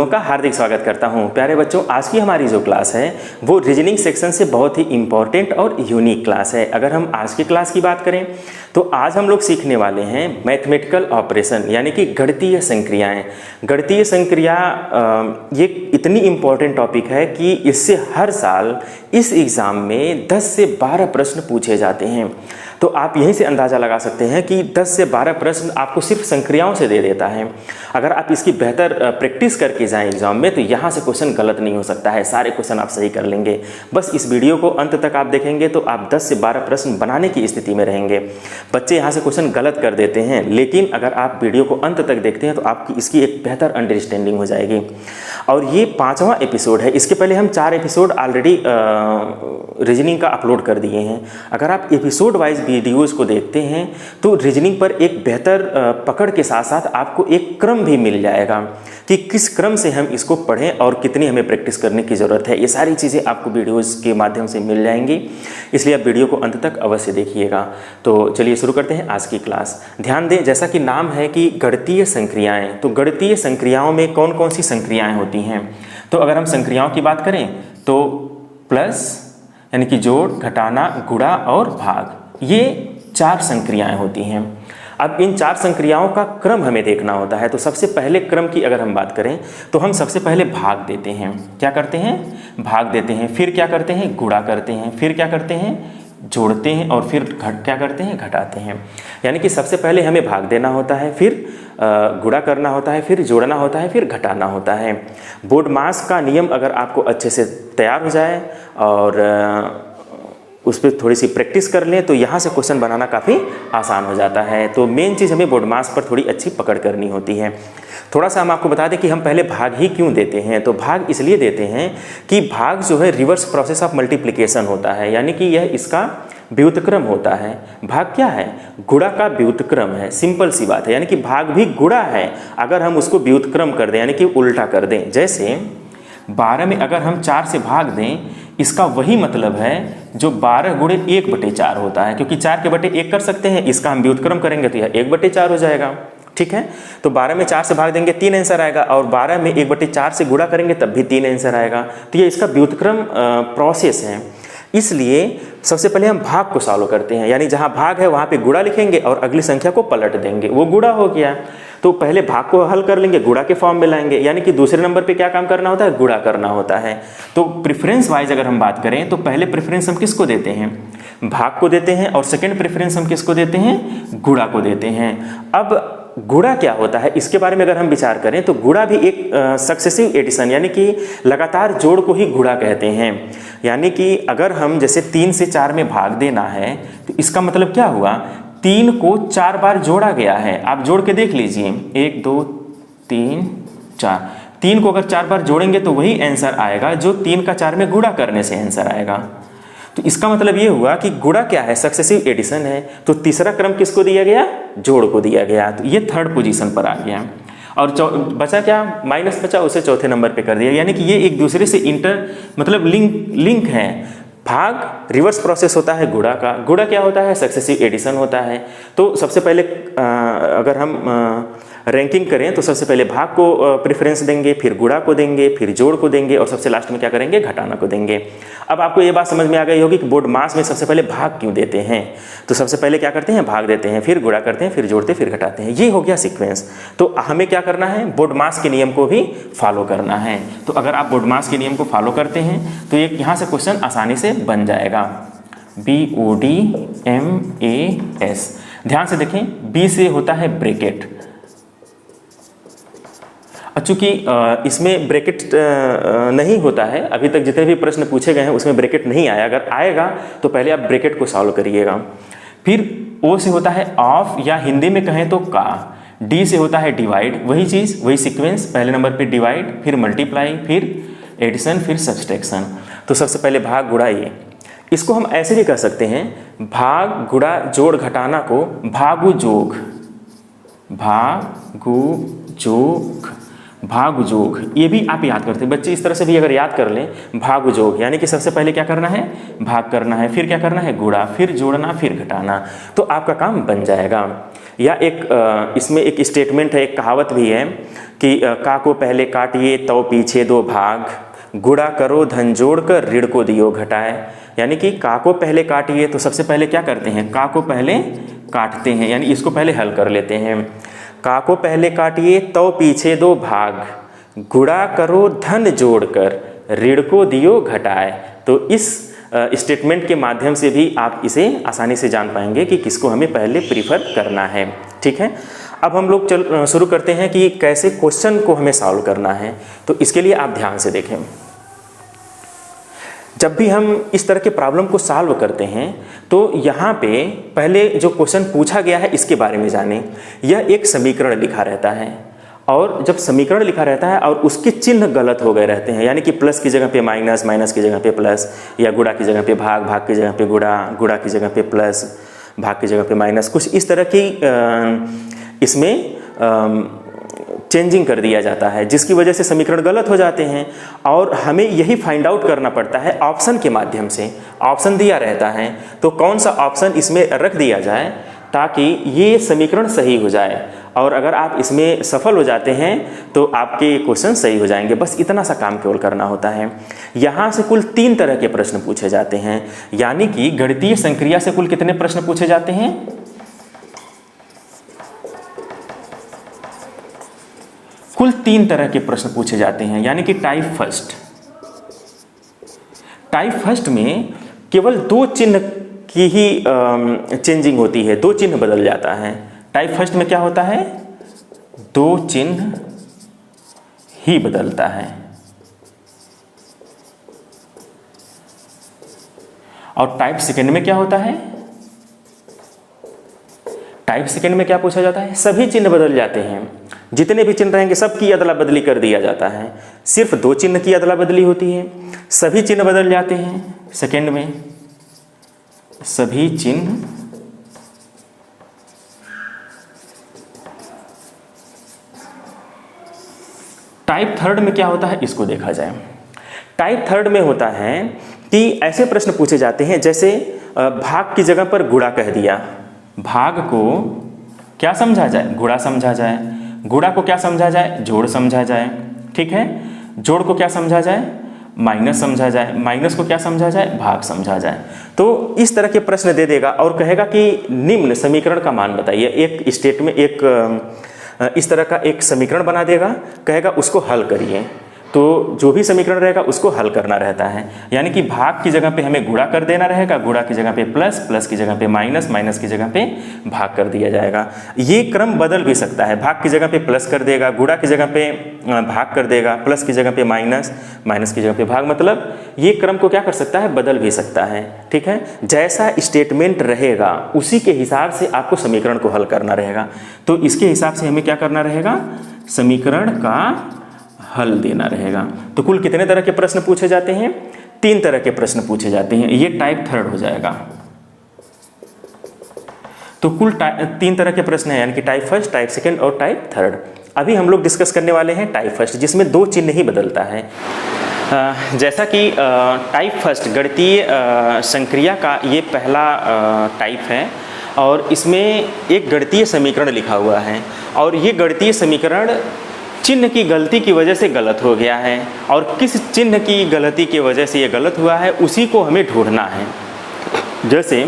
लोगों का हार्दिक स्वागत करता हूं। प्यारे बच्चों, आज की हमारी जो क्लास है वो रीजनिंग सेक्शन से बहुत ही इम्पॉर्टेंट और यूनिक क्लास है। अगर हम आज की क्लास की बात करें तो आज हम लोग सीखने वाले हैं मैथमेटिकल ऑपरेशन यानी कि गणितीय संक्रियाएं। गणितीय संक्रिया ये इतनी इम्पॉर्टेंट टॉपिक है कि इससे हर साल इस एग्ज़ाम में 10 से 12 प्रश्न पूछे जाते हैं। तो आप यहीं से अंदाज़ा लगा सकते हैं कि 10 से 12 प्रश्न आपको सिर्फ संक्रियाओं से दे देता है। अगर आप इसकी बेहतर प्रैक्टिस करके जाएं एग्जाम में तो यहाँ से क्वेश्चन गलत नहीं हो सकता है, सारे क्वेश्चन आप सही कर लेंगे। बस इस वीडियो को अंत तक आप देखेंगे तो आप 10 से 12 प्रश्न बनाने की स्थिति में रहेंगे। बच्चे यहाँ से क्वेश्चन गलत कर देते हैं, लेकिन अगर आप वीडियो को अंत तक देखते हैं तो आपकी इसकी एक बेहतर अंडरस्टैंडिंग हो जाएगी। और ये 5वां एपिसोड है। इसके पहले हम 4 एपिसोड ऑलरेडी रीजनिंग का अपलोड कर दिए हैं। अगर आप एपिसोड वाइज वीडियोज़ को देखते हैं तो रीजनिंग पर एक बेहतर पकड़ के साथ साथ आपको एक क्रम भी मिल जाएगा कि किस क्रम से हम इसको पढ़ें और कितनी हमें प्रैक्टिस करने की ज़रूरत है। ये सारी चीज़ें आपको वीडियोज़ के माध्यम से मिल जाएंगी, इसलिए आप वीडियो को अंत तक अवश्य देखिएगा। तो चलिए शुरू करते हैं आज की क्लास। ध्यान दें, जैसा कि नाम है कि गणितीय संक्रियाएँ, तो गणितीय संक्रियाओं में कौन कौन सी संक्रियाएँ होती हैं। तो अगर हम संक्रियाओं की बात करें तो प्लस यानी कि जोड़, घटाना, गुणा और भाग, ये 4 संक्रियाएँ होती हैं। अब इन 4 संक्रियाओं का क्रम हमें देखना होता है। तो सबसे पहले क्रम की अगर हम बात करें तो हम सबसे पहले भाग देते हैं। क्या करते हैं? भाग देते हैं। फिर क्या करते हैं? गुणा करते हैं। फिर क्या करते हैं? जोड़ते हैं। और फिर क्या करते हैं? घटाते हैं। यानी कि सबसे पहले हमें भाग देना होता है, फिर गुणा करना होता है, फिर जोड़ना होता है, फिर घटाना होता है। बोर्ड मास का नियम अगर आपको अच्छे से तैयार हो जाए और उस पर थोड़ी सी प्रैक्टिस कर लें तो यहाँ से क्वेश्चन बनाना काफ़ी आसान हो जाता है। तो मेन चीज़ हमें बोर्ड मास पर थोड़ी अच्छी पकड़ करनी होती है। थोड़ा सा हम आपको बता दें कि हम पहले भाग ही क्यों देते हैं। तो भाग इसलिए देते हैं कि भाग जो है रिवर्स प्रोसेस ऑफ मल्टीप्लिकेशन होता है, यानी कि यह इसका व्युत्क्रम होता है। भाग क्या है? गुणा का व्युत्क्रम है। सिंपल सी बात है, यानी कि भाग भी गुणा है अगर हम उसको व्युत्क्रम कर दें, यानी कि उल्टा कर दें। जैसे 12 में अगर हम 4 से भाग दें, इसका वही मतलब है जो 12 गुणे 1/4 होता है, क्योंकि 4 के बटे 1 कर सकते हैं। इसका हम व्युत्क्रम करेंगे तो यह 1/4 हो जाएगा। ठीक है, तो 12 में 4 से भाग देंगे 3 आंसर आएगा, और 12 में 1/4 से गुणा करेंगे तब भी 3 आंसर आएगा। तो ये इसका व्युत्क्रम प्रोसेस है। इसलिए सबसे पहले हम भाग को सॉल्व करते हैं, यानी जहाँ भाग है वहाँ पे गुणा लिखेंगे और अगली संख्या को पलट देंगे, वो गुणा हो गया। तो पहले भाग को हल कर लेंगे, गुणा के फॉर्म में लाएंगे, यानी कि दूसरे नंबर पे क्या काम करना होता है? गुणा करना होता है। तो प्रेफरेंस वाइज अगर हम बात करें तो पहले प्रेफरेंस हम किसको देते हैं? भाग को देते हैं, और सेकंड प्रेफरेंस हम किसको देते हैं? गुणा को देते हैं। अब गुणा क्या होता है इसके बारे में अगर हम विचार करें तो गुणा भी एक सक्सेसिव एडिशन यानी कि लगातार जोड़ को ही गुणा कहते हैं। यानी कि अगर हम जैसे 3 से 4 में भाग देना है तो इसका मतलब क्या हुआ? 3 को 4 बार जोड़ा गया है। आप जोड़ के देख लीजिए, 1 2 3 4। 3 को अगर 4 बार जोड़ेंगे तो वही आंसर आएगा जो 3 का 4 में गुणा करने से आंसर आएगा। तो इसका मतलब ये हुआ कि गुणा क्या है? सक्सेसिव एडिशन है। तो तीसरा क्रम किसको दिया गया? जोड़ को दिया गया। तो ये 3rd पोजीशन पर आ गया। और बचा क्या? माइनस बचा, उसे चौथे नंबर पे कर दिया। यानी कि ये एक दूसरे से मतलब लिंक है। भाग रिवर्स प्रोसेस होता है गुणा का, गुणा क्या होता है? सक्सेसिव एडिशन होता है। तो सबसे पहले अगर हम रैंकिंग करें तो सबसे पहले भाग को प्रेफरेंस देंगे, फिर गुणा को देंगे, फिर जोड़ को देंगे, और सबसे लास्ट में क्या करेंगे? घटाना को देंगे। अब आपको ये बात समझ में आ गई होगी कि बोर्ड मास में सबसे पहले भाग क्यों देते हैं। तो सबसे पहले क्या करते हैं? भाग देते हैं, फिर गुणा करते हैं, फिर जोड़ते, फिर घटाते हैं। ये हो गया सीक्वेंस। तो हमें क्या करना है? बोर्ड मास के नियम को भी फॉलो करना है। तो अगर आप बोर्ड मास के नियम को फॉलो करते हैं तो एक यहाँ से क्वेश्चन आसानी से बन जाएगा। BODMAS। ध्यान से देखें, B से होता है ब्रैकेट। चूंकि इसमें ब्रैकेट नहीं होता है, अभी तक जितने भी प्रश्न पूछे गए हैं उसमें ब्रैकेट नहीं आया। अगर आएगा तो पहले आप ब्रैकेट को सॉल्व करिएगा। फिर O से होता है ऑफ, या हिंदी में कहें तो का। D से होता है डिवाइड, वही चीज़, वही सीक्वेंस। पहले नंबर पे डिवाइड, फिर मल्टीप्लाई, फिर एडिशन, फिर सब्सट्रैक्शन। तो सबसे पहले भाग गुणा, ये इसको हम ऐसे भी कर सकते हैं, भाग गुणा जोड़ घटाना को भागु जोग, भागुजोग, ये भी आप याद करते हैं बच्चे। इस तरह से भी अगर याद कर लें, भागुजोग, यानी कि सबसे पहले क्या करना है? भाग करना है, फिर क्या करना है? गुणा, फिर जोड़ना, फिर घटाना। तो आपका काम बन जाएगा। या एक इसमें एक स्टेटमेंट है, एक कहावत भी है कि का को पहले काटिए तो पीछे दो भाग, गुणा करो धन जोड़ कर ऋण को दियो घटाए। यानी कि का को पहले काटिए तो सबसे पहले क्या करते हैं, का को पहले काटते हैं, यानी इसको पहले हल कर लेते हैं। का को पहले काटिए तो पीछे दो भाग, गुणा करो धन जोड़कर ऋण को दियो घटाए। तो इस स्टेटमेंट के माध्यम से भी आप इसे आसानी से जान पाएंगे कि किसको हमें पहले प्रीफर करना है। ठीक है, अब हम लोग शुरू करते हैं कि कैसे क्वेश्चन को हमें सॉल्व करना है। तो इसके लिए आप ध्यान से देखें। जब भी हम इस तरह के प्रॉब्लम को सॉल्व करते हैं तो यहाँ पे पहले जो क्वेश्चन पूछा गया है इसके बारे में जानें। यह एक समीकरण लिखा रहता है, और जब समीकरण लिखा रहता है और उसके चिन्ह गलत हो गए रहते हैं, यानी कि प्लस की जगह पे माइनस, माइनस की जगह पे प्लस, या गुणा की जगह पे भाग, भाग की जगह पे गुणा, गुणा की जगह पे प्लस, भाग की जगह पे माइनस, कुछ इस तरह की इसमें चेंजिंग कर दिया जाता है, जिसकी वजह से समीकरण गलत हो जाते हैं। और हमें यही फाइंड आउट करना पड़ता है ऑप्शन के माध्यम से। ऑप्शन दिया रहता है तो कौन सा ऑप्शन इसमें रख दिया जाए ताकि ये समीकरण सही हो जाए, और अगर आप इसमें सफल हो जाते हैं तो आपके क्वेश्चन सही हो जाएंगे। बस इतना सा काम केवल करना होता है। यहाँ से कुल 3 तरह के प्रश्न पूछे जाते हैं, यानी कि गणितीय संक्रिया से कुल कितने प्रश्न पूछे जाते हैं? कुल 3 तरह के प्रश्न पूछे जाते हैं, यानी कि टाइप फर्स्ट। टाइप फर्स्ट में केवल 2 चिन्ह की ही चेंजिंग होती है, 2 चिन्ह बदल जाता है। टाइप फर्स्ट में क्या होता है? 2 चिन्ह ही बदलता है। और टाइप सेकंड में क्या होता है? टाइप सेकंड में क्या पूछा जाता है? सभी चिन्ह बदल जाते हैं, जितने भी चिन्ह रहेंगे सबकी अदला बदली कर दिया जाता है। सिर्फ 2 चिन्ह की अदला बदली होती है, सभी चिन्ह बदल जाते हैं। सेकंड में सभी चिन्ह टाइप थर्ड में क्या होता है इसको देखा जाए। टाइप थर्ड में होता है कि ऐसे प्रश्न पूछे जाते हैं जैसे भाग की जगह पर गुणा कह दिया, भाग को क्या समझा जाए? गुणा समझा जाए। गुणा को क्या समझा जाए? जोड़ समझा जाए। ठीक है, जोड़ को क्या समझा जाए? माइनस समझा जाए। माइनस को क्या समझा जाए? भाग समझा जाए। तो इस तरह के प्रश्न दे देगा और कहेगा कि निम्न समीकरण का मान बताइए। एक स्टेट में एक इस तरह का एक समीकरण बना देगा, कहेगा उसको हल करिए। तो जो भी समीकरण रहेगा उसको हल करना रहता है, यानी कि भाग की जगह पे हमें गुणा कर देना रहेगा, गुणा की जगह पे प्लस, प्लस की जगह पे माइनस, माइनस की जगह पे भाग कर दिया जाएगा। ये क्रम बदल भी सकता है, भाग की जगह पे प्लस कर देगा, गुणा की जगह पे भाग कर देगा, प्लस की जगह पे माइनस, माइनस की जगह पे भाग, मतलब ये क्रम को क्या कर सकता है? बदल भी सकता है। ठीक है, जैसा स्टेटमेंट रहेगा उसी के हिसाब से आपको समीकरण को हल करना रहेगा। तो इसके हिसाब से हमें क्या करना रहेगा? समीकरण का हल देना रहेगा। तो कुल कितने तरह के प्रश्न पूछे जाते हैं? 3 तरह के प्रश्न पूछे जाते हैं। ये टाइप थर्ड हो जाएगा। तो कुल 3 तरह के प्रश्न हैं, यानी कि टाइप फर्स्ट, टाइप सेकंड और टाइप थर्ड। अभी हम लोग डिस्कस करने वाले हैं टाइप फर्स्ट, जिसमें 2 चिन्ह ही बदलता है। जैसा कि टाइप फर्स्ट गणितीय संक्रिया का ये पहला टाइप है, और इसमें एक गणितीय समीकरण लिखा हुआ है, और ये गणितीय समीकरण चिन्ह की गलती की वजह से गलत हो गया है, और किस चिन्ह की गलती की वजह से ये गलत हुआ है उसी को हमें ढूंढना है। जैसे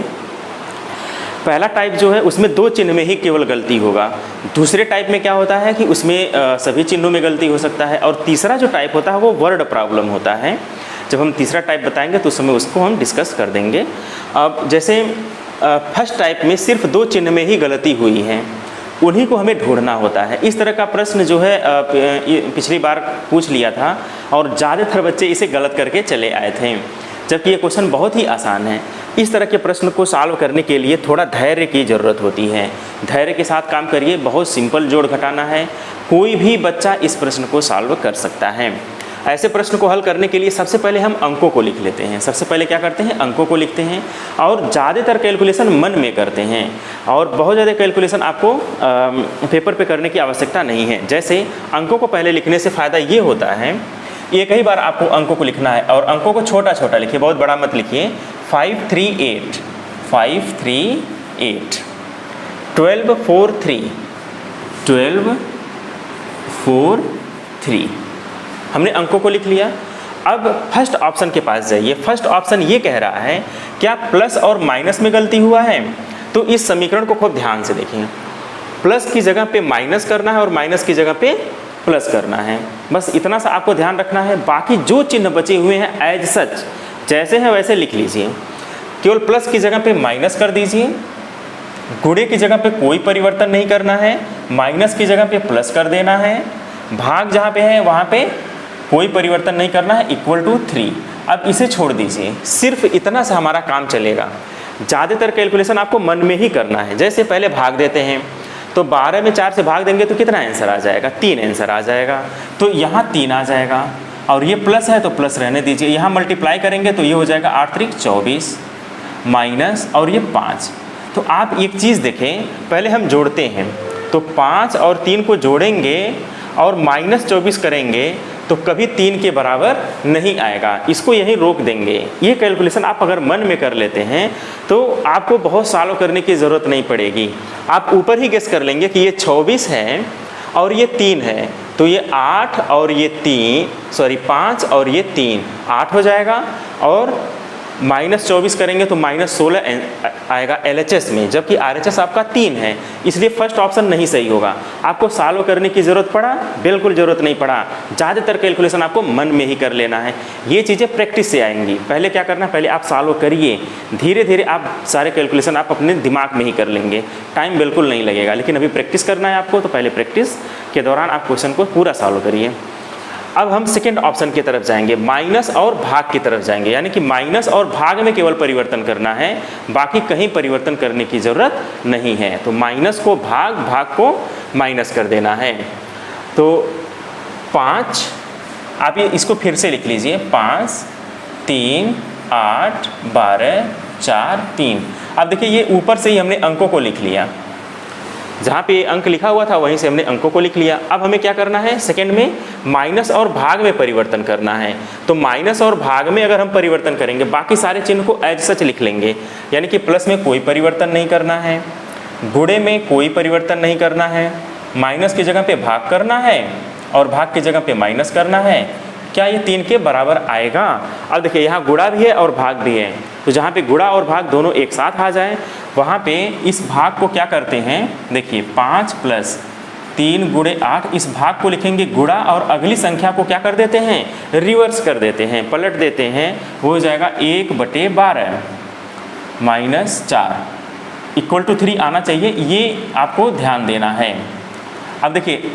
पहला टाइप जो है उसमें 2 चिन्ह में ही केवल गलती होगा। दूसरे टाइप में क्या होता है कि उसमें सभी चिन्हों में गलती हो सकता है। और तीसरा जो टाइप होता है वो वर्ड प्रॉब्लम होता है। जब हम तीसरा टाइप बताएंगे तो उस समय उसको हम डिस्कस कर देंगे। अब जैसे फर्स्ट टाइप में सिर्फ 2 चिन्ह में ही गलती हुई है, उन्हीं को हमें ढूंढना होता है। इस तरह का प्रश्न जो है पिछली बार पूछ लिया था, और ज़्यादातर बच्चे इसे गलत करके चले आए थे, जबकि ये क्वेश्चन बहुत ही आसान है। इस तरह के प्रश्न को सॉल्व करने के लिए थोड़ा धैर्य की ज़रूरत होती है। धैर्य के साथ काम करिए, बहुत सिंपल जोड़ घटाना है, कोई भी बच्चा इस प्रश्न को सॉल्व कर सकता है। ऐसे प्रश्न को हल करने के लिए सबसे पहले हम अंकों को लिख लेते हैं। सबसे पहले क्या करते हैं? अंकों को लिखते हैं, और ज़्यादातर कैलकुलेशन मन में करते हैं, और बहुत ज़्यादा कैलकुलेशन आपको पेपर पे करने की आवश्यकता नहीं है। जैसे अंकों को पहले लिखने से फ़ायदा ये होता है, एक ही बार आपको अंकों को लिखना है, और अंकों को छोटा छोटा लिखिए, बहुत बड़ा मत लिखिए। 538, 538, 12 4 3, 12 4 3 हमने अंकों को लिख लिया। अब फर्स्ट ऑप्शन के पास जाइए। फर्स्ट ऑप्शन ये कह रहा है क्या प्लस और माइनस में गलती हुआ है, तो इस समीकरण को खूब ध्यान से देखें। प्लस की जगह पे माइनस करना है और माइनस की जगह पे प्लस करना है, बस इतना सा आपको ध्यान रखना है। बाकी जो चिन्ह बचे हुए हैं एज सच जैसे हैं वैसे लिख लीजिए। केवल प्लस की जगह पे माइनस कर दीजिए, गुणे की जगह पे कोई परिवर्तन नहीं करना है, माइनस की जगह पे प्लस कर देना है, भाग जहाँ पे है वहाँ पे कोई परिवर्तन नहीं करना है, इक्वल टू 3। अब इसे छोड़ दीजिए, सिर्फ इतना सा हमारा काम चलेगा। ज़्यादातर कैलकुलेशन आपको मन में ही करना है। जैसे पहले भाग देते हैं तो 12 में 4 से भाग देंगे तो कितना आंसर आ जाएगा, 3 आंसर आ जाएगा। तो यहाँ 3 आ जाएगा और ये प्लस है तो प्लस रहने दीजिए। यहाँ मल्टीप्लाई करेंगे तो ये हो जाएगा 8 3 24 माइनस और ये 5। तो आप एक चीज़ देखें, पहले हम जोड़ते हैं तो 5 और 3 को जोड़ेंगे और माइनस 24 करेंगे तो कभी 3 के बराबर नहीं आएगा, इसको यहीं रोक देंगे। ये कैलकुलेशन आप अगर मन में कर लेते हैं तो आपको बहुत सालों करने की ज़रूरत नहीं पड़ेगी। आप ऊपर ही गेस कर लेंगे कि ये 24 है और ये 3 है, तो ये 8 और ये 5 और ये 3 8 हो जाएगा और माइनस 24 करेंगे तो माइनस 16 आएगा LHS में, जबकि RHS आपका 3 है, इसलिए फर्स्ट ऑप्शन नहीं सही होगा। आपको सालों करने की ज़रूरत पड़ा? बिल्कुल ज़रूरत नहीं पड़ा। ज़्यादातर कैलकुलेशन आपको मन में ही कर लेना है। ये चीज़ें प्रैक्टिस से आएंगी। पहले क्या करना, पहले आप सालों करिए, धीरे धीरे आप सारे कैलकुलेशन आप अपने दिमाग में ही कर लेंगे, टाइम बिल्कुल नहीं लगेगा। लेकिन अभी प्रैक्टिस करना है आपको, तो पहले प्रैक्टिस के दौरान आप क्वेश्चन को पूरा सालों करिए। अब हम सेकेंड ऑप्शन की तरफ जाएंगे, माइनस और भाग की तरफ जाएंगे, यानी कि माइनस और भाग में केवल परिवर्तन करना है, बाकी कहीं परिवर्तन करने की ज़रूरत नहीं है। तो माइनस को भाग, भाग को माइनस कर देना है। तो 5, आप ये इसको फिर से लिख लीजिए, 5 3 8 12 4 3। अब देखिए ये ऊपर से ही हमने अंकों को लिख लिया, जहाँ पे अंक लिखा हुआ था वहीं से हमने अंकों को लिख लिया। अब हमें क्या करना है, सेकंड में माइनस और भाग में परिवर्तन करना है। तो माइनस और भाग में अगर हम परिवर्तन करेंगे, बाकी सारे चिन्ह को एज सच लिख लेंगे, यानी कि प्लस में कोई परिवर्तन नहीं करना है, गुणे में कोई परिवर्तन नहीं करना है, माइनस की जगह पे भाग करना है और भाग की जगह पे माइनस करना है। क्या ये 3 के बराबर आएगा? अब देखिए यहाँ गुणा भी है और भाग भी है, तो जहाँ पे गुणा और भाग दोनों एक साथ आ जाए वहाँ पे इस भाग को क्या करते हैं, देखिए 5 + 3 × 8, इस भाग को लिखेंगे गुणा और अगली संख्या को क्या कर देते हैं, रिवर्स कर देते हैं, पलट देते हैं। वो हो जाएगा 1/12 -4 = 3 आना चाहिए, ये आपको ध्यान देना है। अब देखिए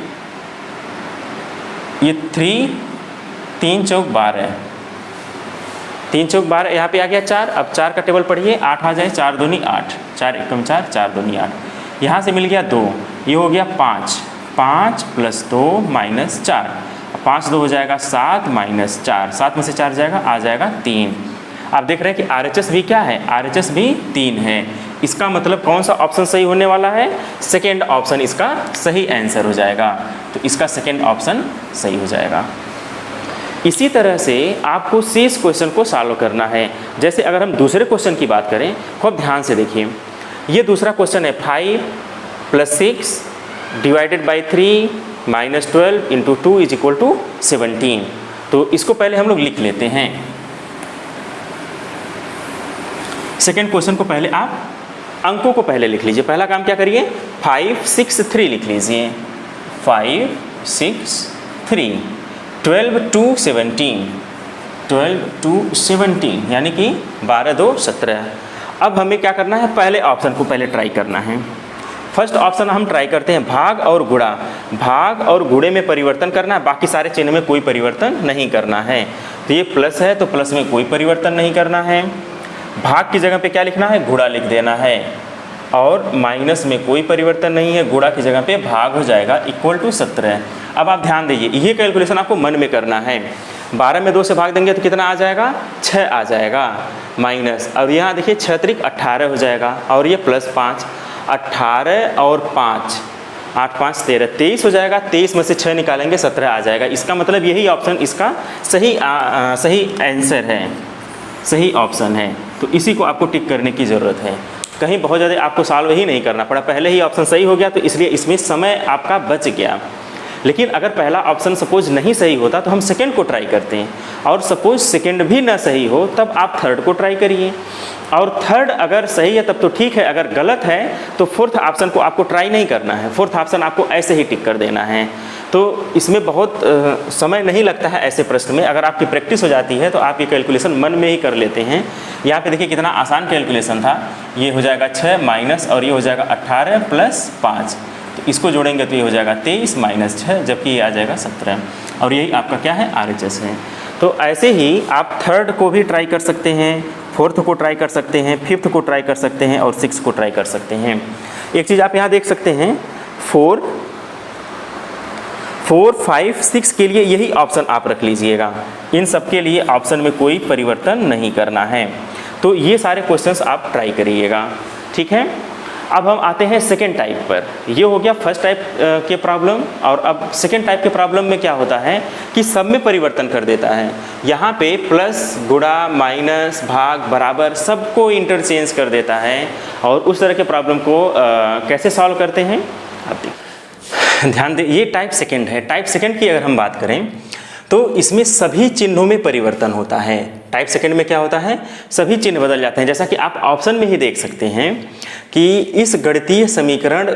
ये 3 चौक 12, 3 चौक 12, यहाँ पे आ गया 4। अब 4 का टेबल पढ़िए, 8 आ जाए, 4 दूनी 8, 4 एकम 4, 4 दूनी 8। यहाँ से मिल गया 2, ये हो गया 5, 5 + 2 - 4, 5 2 हो जाएगा 7 - 4, 7 में से 4 जाएगा, आ जाएगा 3। आप देख रहे हैं कि RHS भी क्या है, RHS भी 3 है। इसका मतलब कौन सा ऑप्शन सही होने वाला है, सेकेंड ऑप्शन इसका सही आंसर हो जाएगा। तो इसका सेकेंड ऑप्शन सही हो जाएगा। इसी तरह से आपको शेष क्वेश्चन को सॉल्व करना है। जैसे अगर हम दूसरे क्वेश्चन की बात करें, खूब ध्यान से देखिए, ये दूसरा क्वेश्चन है 5 + 6 ÷ 3 - 12 × 2 = 17। तो इसको पहले हम लोग लिख लेते हैं। सेकेंड क्वेश्चन को पहले आप अंकों को पहले लिख लीजिए। पहला काम क्या करिए, 5 6 3 लिख लीजिए, 5 6 3, 12 2 17, 12 2 17 यानी कि 12 2 17। अब हमें क्या करना है, पहले ऑप्शन को पहले ट्राई करना है। फर्स्ट ऑप्शन हम ट्राई करते हैं, भाग और गुणा। भाग और गुणे में परिवर्तन करना है, बाकी सारे चिन्ह में कोई परिवर्तन नहीं करना है। तो ये प्लस है तो प्लस में कोई परिवर्तन नहीं करना है, भाग की जगह पे क्या लिखना है, गुणा लिख देना है, और माइनस में कोई परिवर्तन नहीं है, गुणा की जगह पे भाग हो जाएगा, = 17। अब आप ध्यान दीजिए, ये कैलकुलेशन आपको मन में करना है। 12 में 2 से भाग देंगे तो कितना आ जाएगा, 6 आ जाएगा, माइनस। अब यहाँ देखिए 6 × 18 हो जाएगा, और ये +5, 18 और 5, 8 5 13, 23 हो जाएगा। 23 में से 6 निकालेंगे, 17 आ जाएगा। इसका मतलब यही ऑप्शन इसका सही आंसर है, सही ऑप्शन है। तो इसी को आपको टिक करने की ज़रूरत है। कहीं बहुत ज़्यादा आपको सॉल्व ही नहीं करना पड़ा, पहले ही ऑप्शन सही हो गया, तो इसलिए इसमें समय आपका बच गया। लेकिन अगर पहला ऑप्शन सपोज नहीं सही होता तो हम सेकंड को ट्राई करते हैं, और सपोज सेकंड भी ना सही हो तब आप थर्ड को ट्राई करिए, और थर्ड अगर सही है तब तो ठीक है, अगर गलत है तो फोर्थ ऑप्शन को आपको ट्राई नहीं करना है, फोर्थ ऑप्शन आपको ऐसे ही टिक कर देना है। तो इसमें बहुत समय नहीं लगता है ऐसे प्रश्न में, अगर आपकी प्रैक्टिस हो जाती है तो आप ये कैलकुलेशन मन में ही कर लेते हैं। यहाँ पे देखिए कितना आसान कैलकुलेशन था, ये हो जाएगा 6 माइनस और ये हो जाएगा 18 प्लस 5, तो इसको जोड़ेंगे तो ये हो जाएगा 23 माइनस 6, जबकि ये आ जाएगा 17, और यही आपका क्या है RHS है। तो ऐसे ही आप थर्ड को भी ट्राई कर सकते हैं, फोर्थ को ट्राई कर सकते हैं, फिफ्थ को ट्राई कर सकते हैं और सिक्स को ट्राई कर सकते हैं। एक चीज़ आप यहाँ देख सकते हैं 4, 5, 6 के लिए यही ऑप्शन आप रख लीजिएगा, इन सब के लिए ऑप्शन में कोई परिवर्तन नहीं करना है। तो ये सारे क्वेश्चंस आप ट्राई करिएगा, ठीक है। अब हम आते हैं सेकेंड टाइप पर। ये हो गया फर्स्ट टाइप के प्रॉब्लम, और अब सेकेंड टाइप के प्रॉब्लम में क्या होता है कि सब में परिवर्तन कर देता है। यहाँ पे प्लस, गुणा, माइनस, भाग, बराबर सबको इंटरचेंज कर देता है, और उस तरह के प्रॉब्लम को कैसे सॉल्व करते हैं आप ध्यान दें। ये टाइप सेकेंड है। टाइप सेकेंड की अगर हम बात करें तो इसमें सभी चिन्हों में परिवर्तन होता है। टाइप सेकंड में क्या होता है, सभी चिन्ह बदल जाते हैं। जैसा कि आप ऑप्शन में ही देख सकते हैं कि इस गणितीय समीकरण,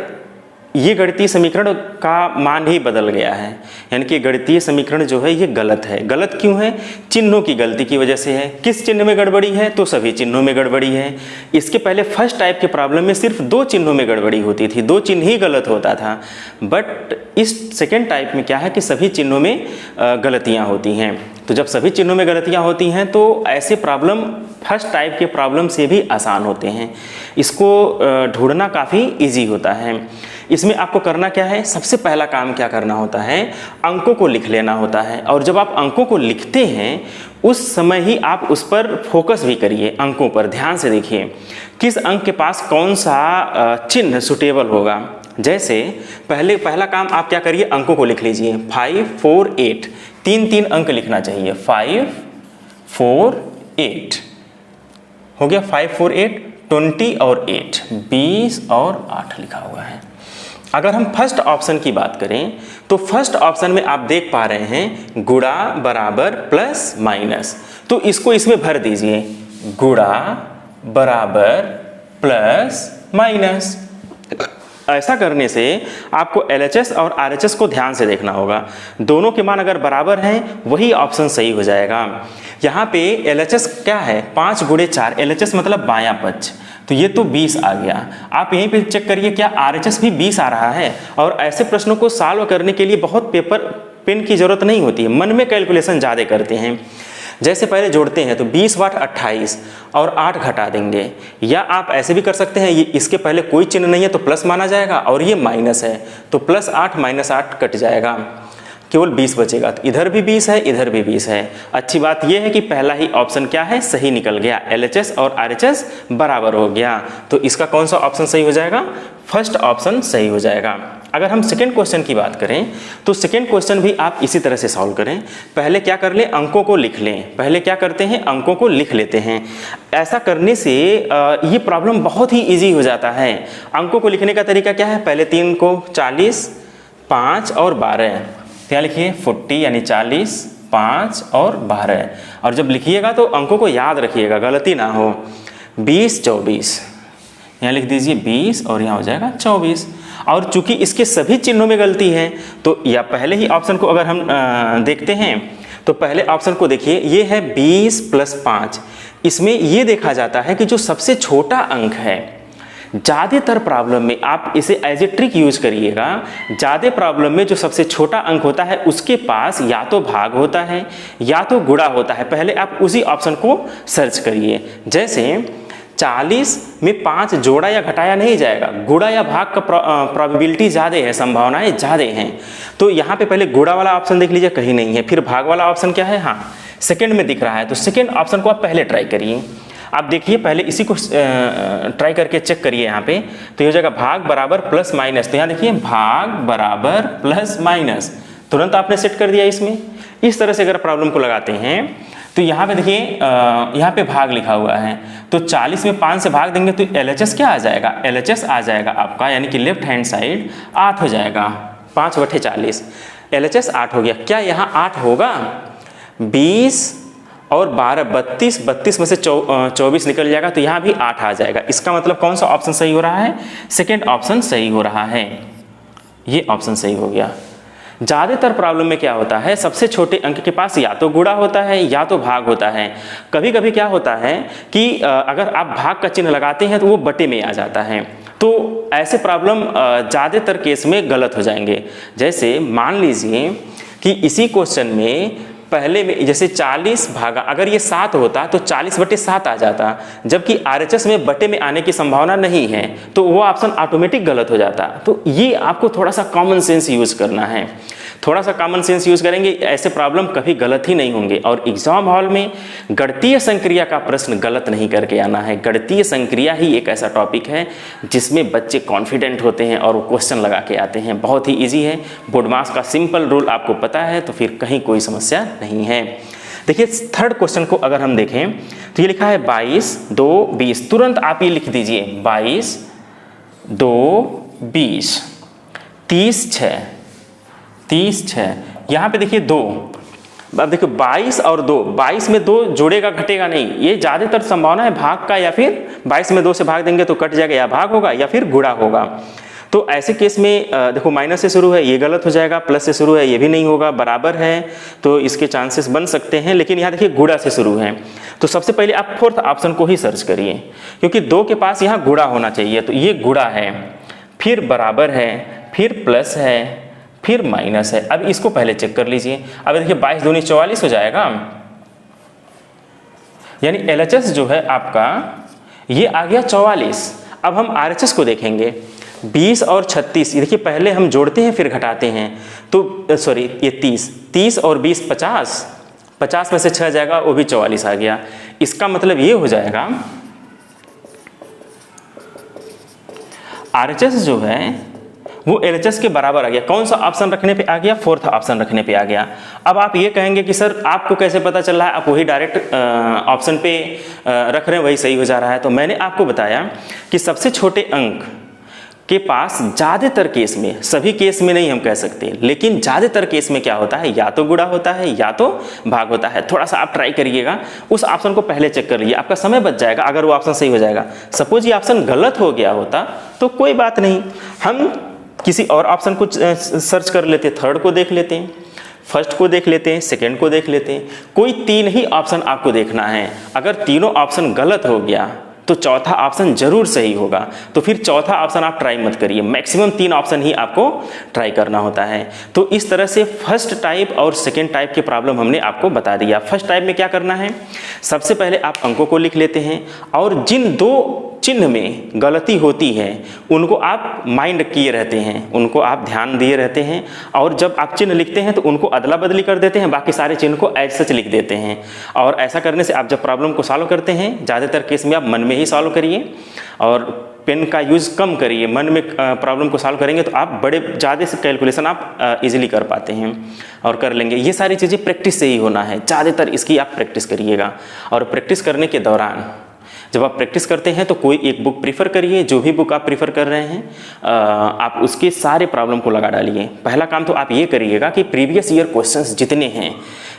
ये गणितीय समीकरण का मान ही बदल गया है, यानी कि गणितीय समीकरण जो है ये गलत है। गलत क्यों है, चिन्हों की गलती की वजह से है। किस चिन्ह में गड़बड़ी है, तो सभी चिन्हों में गड़बड़ी है। इसके पहले फर्स्ट टाइप के प्रॉब्लम में सिर्फ 2 चिन्हों में गड़बड़ी होती थी, 2 चिन्ह ही गलत होता था। बट इस सेकेंड टाइप में क्या है कि सभी चिन्हों में गलतियाँ होती हैं। तो जब सभी चिन्हों में गलतियाँ होती हैं तो ऐसे प्रॉब्लम फर्स्ट टाइप के प्रॉब्लम से भी आसान होते हैं, इसको ढूंढना काफ़ी ईजी होता है। इसमें आपको करना क्या है, सबसे पहला काम क्या करना होता है, अंकों को लिख लेना होता है। और जब आप अंकों को लिखते हैं उस समय ही आप उस पर फोकस भी करिए, अंकों पर ध्यान से देखिए किस अंक के पास कौन सा चिन्ह सुटेबल होगा। जैसे पहला काम आप क्या करिए, अंकों को लिख लीजिए। 5, 4, 8, 3 अंक लिखना चाहिए। 5, 4, 8 हो गया। 5, 4, 8, 20 और 8, 20 और 8 लिखा हुआ है। अगर हम फर्स्ट ऑप्शन की बात करें तो फर्स्ट ऑप्शन में आप देख पा रहे हैं गुणा, बराबर, प्लस, माइनस, तो इसको इसमें भर दीजिए, गुणा, बराबर, प्लस, माइनस। ऐसा करने से आपको LHS और RHS को ध्यान से देखना होगा, दोनों के मान अगर बराबर हैं वही ऑप्शन सही हो जाएगा। यहाँ पे LHS क्या है, 5 गुणे 4, LHS मतलब बायां पक्ष, तो ये तो 20 आ गया। आप यहीं पे चेक करिए क्या RHS भी 20 आ रहा है। और ऐसे प्रश्नों को सॉल्व करने के लिए बहुत पेपर पेन की ज़रूरत नहीं होती है, मन में कैलकुलेशन ज़्यादा करते हैं। जैसे पहले जोड़ते हैं तो 20 वाट 28 और 8 घटा देंगे, या आप ऐसे भी कर सकते हैं, ये इसके पहले कोई चिन्ह नहीं है तो प्लस माना जाएगा, और ये माइनस है तो प्लस 8 माइनस 8 कट जाएगा, केवल 20 बचेगा। तो इधर भी 20 है, इधर भी 20 है। अच्छी बात यह है कि पहला ही ऑप्शन क्या है, सही निकल गया, LHS और RHS बराबर हो गया। तो इसका कौन सा ऑप्शन सही हो जाएगा, फर्स्ट ऑप्शन सही हो जाएगा। अगर हम सेकेंड क्वेश्चन की बात करें तो सेकेंड क्वेश्चन भी आप इसी तरह से सॉल्व करें। पहले क्या कर लें, अंकों को लिख लें। पहले क्या करते हैं, अंकों को लिख लेते हैं। ऐसा करने से ये प्रॉब्लम बहुत ही इजी हो जाता है। अंकों को लिखने का तरीका क्या है, पहले 3 को 40, 5 और 12, क्या लिखिए 40 यानी 40, 5 और 12। और जब लिखिएगा तो अंकों को याद रखिएगा, गलती ना हो। 20, 24, यहाँ लिख दीजिए 20 और यहाँ हो जाएगा 24। और चूंकि इसके सभी चिन्हों में गलती है तो या पहले ही ऑप्शन को अगर हम देखते हैं तो पहले ऑप्शन को देखिए, ये है 20 + 5। इसमें ये देखा जाता है कि जो सबसे छोटा अंक है, ज़्यादातर प्रॉब्लम में आप इसे एज ए ट्रिक यूज करिएगा। ज़्यादा प्रॉब्लम में जो सबसे छोटा अंक होता है उसके पास या तो भाग होता है या तो गुणा होता है। पहले आप उसी ऑप्शन को सर्च करिए। जैसे 40 में 5 जोड़ा या घटाया नहीं जाएगा, गुणा या भाग का प्रोबेबिलिटी ज़्यादा है, संभावनाएं ज़्यादा हैं। तो यहाँ पे पहले गुणा वाला ऑप्शन देख लीजिए, कहीं नहीं है। फिर भाग वाला ऑप्शन क्या है, हाँ सेकंड में दिख रहा है, तो सेकंड ऑप्शन को आप पहले ट्राई करिए। आप देखिए पहले इसी को ट्राई करके चेक करिए यहाँ पे, तो ये हो जाएगा भाग बराबर प्लस माइनस। तो यहाँ देखिए भाग बराबर प्लस माइनस, तुरंत आपने सेट कर दिया इसमें। इस तरह से अगर प्रॉब्लम को लगाते हैं तो यहाँ पे देखिए यहाँ पे भाग लिखा हुआ है, तो 40 में 5 से भाग देंगे तो LHS क्या आ जाएगा, LHS आ जाएगा आपका, यानी कि लेफ्ट हैंड साइड 8 हो जाएगा, 5/40। LHS 8 हो गया। क्या यहाँ 8 होगा? 20 और 12 32, 32 में से 24 निकल जाएगा, तो यहाँ भी 8 आ जाएगा। इसका मतलब कौन सा ऑप्शन सही हो रहा है? सेकेंड ऑप्शन सही हो रहा है, ये ऑप्शन सही हो गया। ज़्यादातर प्रॉब्लम में क्या होता है, सबसे छोटे अंक के पास या तो गुणा होता है या तो भाग होता है। कभी कभी क्या होता है कि अगर आप भाग का चिन्ह लगाते हैं तो वो बटे में आ जाता है, तो ऐसे प्रॉब्लम ज़्यादातर केस में गलत हो जाएंगे। जैसे मान लीजिए कि इसी क्वेश्चन में पहले में जैसे 40 भागा, अगर ये 7 होता तो 40/7 आ जाता, जबकि RHS में बटे में आने की संभावना नहीं है, तो वो ऑप्शन ऑटोमेटिक गलत हो जाता। तो ये आपको थोड़ा सा कॉमन सेंस यूज़ करना है, थोड़ा सा कॉमन सेंस यूज़ करेंगे, ऐसे प्रॉब्लम कभी गलत ही नहीं होंगे। और एग्जाम हॉल में गणितीय संक्रिया का प्रश्न गलत नहीं करके आना है। गणितीय संक्रिया ही एक ऐसा टॉपिक है जिसमें बच्चे कॉन्फिडेंट होते हैं और वो क्वेश्चन लगा के आते हैं। बहुत ही ईजी है, बोर्ड मास का सिंपल रूल आपको पता है, तो फिर कहीं कोई समस्या नहीं है। देखिए थर्ड क्वेश्चन को अगर हम देखें तो ये लिखा है 22, 2, 20। तुरंत आप ये लिख दीजिए 22, 2, 20, 30, 6, 30, 6। यहाँ पे देखिए 2, अब देखो 22 और 2, 22 में 2 जुड़ेगा घटेगा नहीं, ये ज़्यादातर संभावना है भाग का, या फिर 22 में 2 से भाग देंगे तो कट जाएगा, या भाग होगा या फिर गुणा होगा। तो ऐसे केस में देखो माइनस से शुरू है, ये गलत हो जाएगा, प्लस से शुरू है, ये भी नहीं होगा, बराबर है तो इसके चांसेस बन सकते हैं। लेकिन यहाँ देखिए गुणा से शुरू है, तो सबसे पहले आप फोर्थ ऑप्शन को ही सर्च करिए, क्योंकि 2 के पास यहाँ गुणा होना चाहिए, तो ये गुणा है, फिर बराबर है, फिर प्लस है, फिर माइनस है। अब इसको पहले चेक कर लीजिए। अब देखिए 22 दूनी 44 हो जाएगा, यानी LHS जो है आपका ये आ गया 44। अब हम RHS को देखेंगे, 20 और 36, देखिए पहले हम जोड़ते हैं फिर घटाते हैं, तो सॉरी ये 30 और 20 50, 50 में से 6 जाएगा, वो भी 44 आ गया। इसका मतलब ये हो जाएगा RHS जो है वो LHS के बराबर आ गया। कौन सा ऑप्शन रखने पे आ गया? फोर्थ ऑप्शन रखने पे आ गया। अब आप ये कहेंगे कि सर आपको कैसे पता चल रहा है, आप वही डायरेक्ट ऑप्शन पे रख रहे हैं, वही सही हो जा रहा है। तो मैंने आपको बताया कि सबसे छोटे अंक के पास ज़्यादातर केस में, सभी केस में नहीं हम कह सकते, लेकिन ज़्यादातर केस में क्या होता है, या तो गुणा होता है या तो भाग होता है। थोड़ा सा आप ट्राई करिएगा, उस ऑप्शन को पहले चेक कर लीजिए, आपका समय बच जाएगा अगर वो ऑप्शन सही हो जाएगा। सपोज ये ऑप्शन गलत हो गया होता तो कोई बात नहीं, हम किसी और ऑप्शन को सर्च कर लेते, थर्ड को देख लेते हैं, फर्स्ट को देख लेते हैं, सेकंड को देख लेते हैं। कोई 3 ही ऑप्शन आपको देखना है। अगर तीनों ऑप्शन गलत हो गया तो चौथा ऑप्शन जरूर सही होगा, तो फिर चौथा ऑप्शन आप ट्राई मत करिए, मैक्सिमम 3 ऑप्शन ही आपको ट्राई करना होता है। तो इस तरह से फर्स्ट टाइप और सेकेंड टाइप के प्रॉब्लम हमने आपको बता दिया। फर्स्ट टाइप में क्या करना है, सबसे पहले आप अंकों को लिख लेते हैं, और जिन 2 चिन्ह में गलती होती है उनको आप माइंड किए रहते हैं, उनको आप ध्यान दिए रहते हैं, और जब आप चिन्ह लिखते हैं तो उनको अदला बदली कर देते हैं, बाकी सारे चिन्ह को एज सच लिख देते हैं। और ऐसा करने से आप जब प्रॉब्लम को सॉल्व करते हैं, ज़्यादातर केस में आप मन में ही सॉल्व करिए और पेन का यूज़ कम करिए। मन में प्रॉब्लम को सॉल्व करेंगे तो आप बड़े ज़्यादा से कैलकुलेशन आप इजीली कर पाते हैं और कर लेंगे। ये सारी चीज़ें प्रैक्टिस से ही होना है, ज़्यादातर इसकी आप प्रैक्टिस करिएगा। और प्रैक्टिस करने के दौरान जब आप प्रैक्टिस करते हैं तो कोई एक बुक प्रीफर करिए, जो भी बुक आप प्रीफर कर रहे हैं आप उसके सारे प्रॉब्लम को लगा डालिए। पहला काम तो आप ये करिएगा कि प्रीवियस ईयर क्वेश्चंस जितने हैं,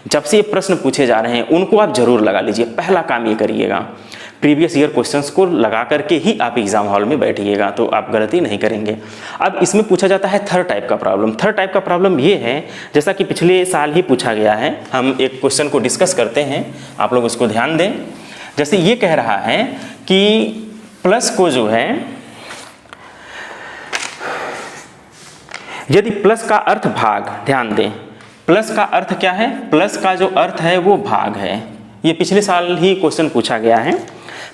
जब से ये प्रश्न पूछे जा रहे हैं, उनको आप जरूर लगा लीजिए। पहला काम ये करिएगा, प्रीवियस ईयर क्वेश्चंस को लगा करके ही आप एग्जाम हॉल में बैठिएगा, तो आप गलती नहीं करेंगे। अब इसमें पूछा जाता है थर्ड टाइप का प्रॉब्लम। थर्ड टाइप का प्रॉब्लम ये है, जैसा कि पिछले साल ही पूछा गया है, हम एक क्वेश्चन को डिस्कस करते हैं, आप लोग उसको ध्यान दें। जैसे ये कह रहा है कि प्लस को जो है, यदि प्लस का अर्थ भाग, ध्यान दें प्लस का अर्थ क्या है, प्लस का जो अर्थ है वो भाग है। ये पिछले साल ही क्वेश्चन पूछा गया है।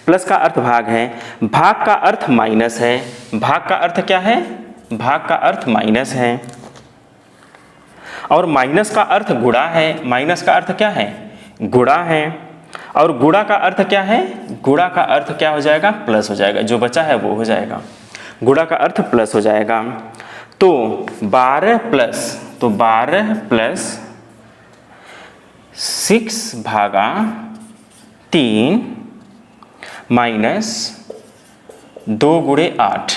प्लस का अर्थ भाग है, भाग का अर्थ माइनस है। भाग का अर्थ क्या है, भाग का अर्थ माइनस है, और माइनस का अर्थ गुणा है। माइनस का अर्थ क्या है, गुणा है, और गुणा का अर्थ क्या है, गुणा का अर्थ क्या हो जाएगा, प्लस हो जाएगा। जो बचा है वो हो जाएगा, गुणा का अर्थ प्लस हो जाएगा। तो 12 प्लस 6 6 भागा 3 माइनस 2 गुणे 8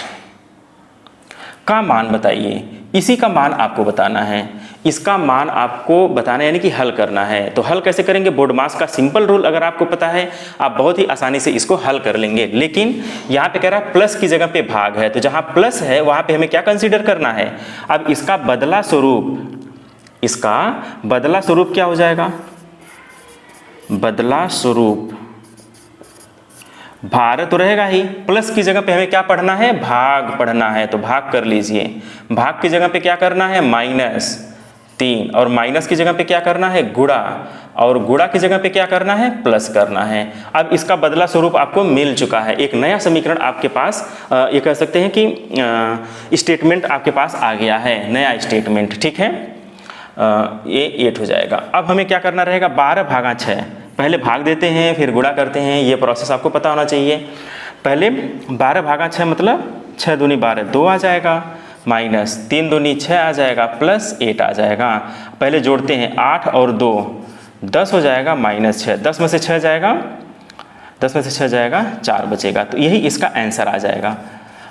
का मान बताइए। इसी का मान आपको बताना है, इसका मान आपको बताना है, यानी कि हल करना है। तो हल कैसे करेंगे? बोर्ड मास का सिंपल रूल अगर आपको पता है, आप बहुत ही आसानी से इसको हल कर लेंगे। लेकिन यहाँ पे कह रहा है प्लस की जगह पे भाग है, तो जहाँ प्लस है वहाँ पे हमें क्या कंसीडर करना है? अब इसका बदला स्वरूप क्या हो जाएगा? बदला स्वरूप भार तो रहेगा ही, प्लस की जगह पे हमें क्या पढ़ना है? भाग पढ़ना है, तो भाग कर लीजिए। भाग की जगह पे क्या करना है? -3, और माइनस की जगह पे क्या करना है? गुणा, और गुणा की जगह पे क्या करना है? प्लस करना है। अब इसका बदला स्वरूप आपको मिल चुका है, एक नया समीकरण आपके पास, ये कह सकते हैं कि स्टेटमेंट आपके पास आ गया है, नया स्टेटमेंट। ठीक है, ये 8 हो जाएगा। अब हमें क्या करना रहेगा? 12 भागा 6, पहले भाग देते हैं फिर गुणा करते हैं, ये प्रोसेस आपको पता होना चाहिए। पहले 12 भागा 6 मतलब 6 दूनी 12, 2 आ जाएगा, माइनस 3 दूनी 6 आ जाएगा, प्लस 8 आ जाएगा। पहले जोड़ते हैं 8 और 2 10 हो जाएगा, -6, 10 में से 6 जाएगा, 10 में से 6 जाएगा, 4 बचेगा। तो यही इसका आंसर आ जाएगा।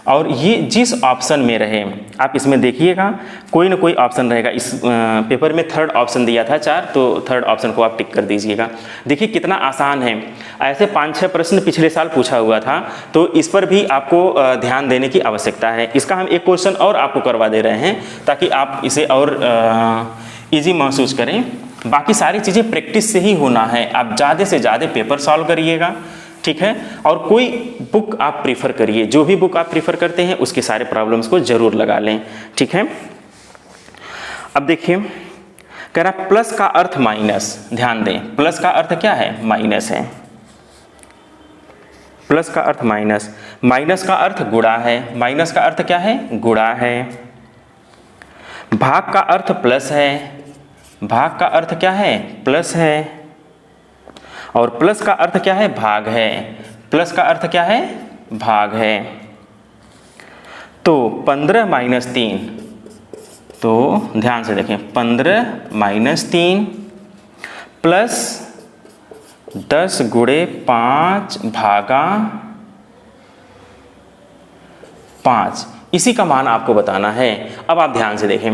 और ये जिस ऑप्शन में रहे आप इसमें देखिएगा, कोई ना कोई ऑप्शन रहेगा। इस पेपर में 3rd ऑप्शन दिया था 4, तो 3rd ऑप्शन को आप टिक कर दीजिएगा। देखिए कितना आसान है। ऐसे 5-6 प्रश्न पिछले साल पूछा हुआ था, तो इस पर भी आपको ध्यान देने की आवश्यकता है। इसका हम एक क्वेश्चन और आपको करवा दे रहे हैं ताकि आप इसे और ईजी महसूस करें। बाकी सारी चीज़ें प्रैक्टिस से ही होना है। आप ज़्यादा से ज़्यादा पेपर सॉल्व करिएगा, ठीक है। और कोई बुक आप प्रीफर करिए, जो भी बुक आप प्रीफर करते हैं उसके सारे प्रॉब्लम्स को जरूर लगा लें, ठीक है। अब देखिए कह रहा प्लस का अर्थ माइनस, ध्यान दें प्लस का अर्थ क्या है? माइनस है। प्लस का अर्थ माइनस, माइनस का अर्थ गुणा है, माइनस का अर्थ क्या है? गुणा है। भाग का अर्थ प्लस है, भाग का अर्थ क्या है? प्लस है। और प्लस का अर्थ क्या है? भाग है। प्लस का अर्थ क्या है? भाग है। तो 15 - 3, तो ध्यान से देखें 15 - 3 प्लस 10 गुणे 5 भागा 5, इसी का मान आपको बताना है। अब आप ध्यान से देखें,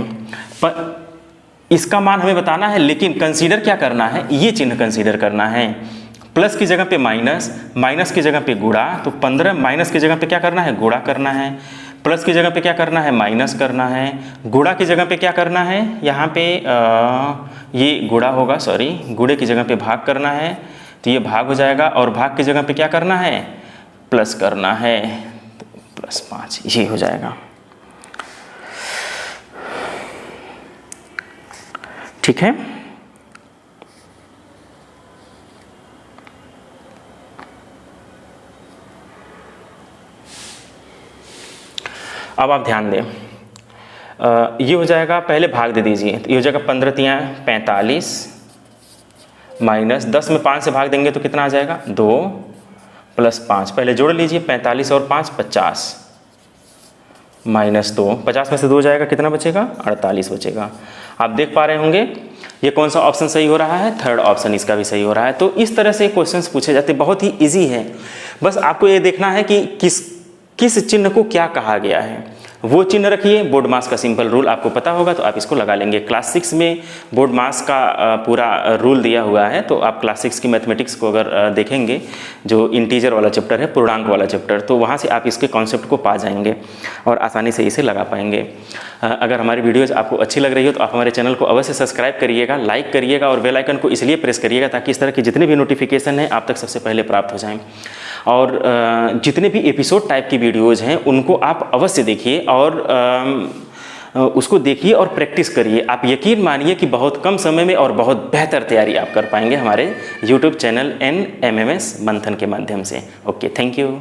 इसका मान हमें बताना है, लेकिन कंसीडर क्या करना है? ये चिन्ह कंसीडर करना है। प्लस की जगह पे माइनस, माइनस की जगह पे गुणा, तो 15 माइनस की जगह पे क्या करना है? गुणा करना है। प्लस की जगह पे क्या करना है? माइनस करना है। गुणा की जगह पे क्या करना है? यहाँ पे ये गुणा होगा, सॉरी, गुणे की जगह पे भाग करना है, तो ये भाग हो जाएगा। और भाग की जगह पे क्या करना है? प्लस करना है, तो +5 ये हो जाएगा, ठीक है। अब आप ध्यान दें, ये हो जाएगा, पहले भाग दे दीजिए, तो ये हो जाएगा 15 × 3 = 45 माइनस 10 में 5 से भाग देंगे तो कितना आ जाएगा? 2 + 5, पहले जोड़ लीजिए 45 और 5 50 -2, 50 में से 2 जाएगा, कितना बचेगा? 48 बचेगा। आप देख पा रहे होंगे ये कौन सा ऑप्शन सही हो रहा है? 3rd ऑप्शन इसका भी सही हो रहा है। तो इस तरह से क्वेश्चंस पूछे जाते, बहुत ही इजी है। बस आपको ये देखना है कि किस चिन्ह को क्या कहा गया है, वो चिन्ह रखिए। बोर्ड मास का सिंपल रूल आपको पता होगा तो आप इसको लगा लेंगे। क्लास 6 में बोर्ड मास का पूरा रूल दिया हुआ है, तो आप क्लास 6 की मैथमेटिक्स को अगर देखेंगे, जो इंटीजर वाला चैप्टर है, पूर्णांक वाला चैप्टर, तो वहाँ से आप इसके कॉन्सेप्ट को पा जाएंगे और आसानी से इसे लगा पाएंगे। अगर हमारी वीडियोज़ आपको अच्छी लग रही हो तो आप हमारे चैनल को अवश्य सब्सक्राइब करिएगा, लाइक करिएगा और बेल आइकन को इसलिए प्रेस करिएगा ताकि इस तरह की जितने भी नोटिफिकेशन हैं आप तक सबसे पहले प्राप्त हो जाएं। और जितने भी एपिसोड टाइप की वीडियोज़ हैं उनको आप अवश्य देखिए और उसको देखिए और प्रैक्टिस करिए। आप यकीन मानिए कि बहुत कम समय में और बहुत बेहतर तैयारी आप कर पाएंगे हमारे YouTube चैनल NMMS मंथन के माध्यम से। Okay, thank you.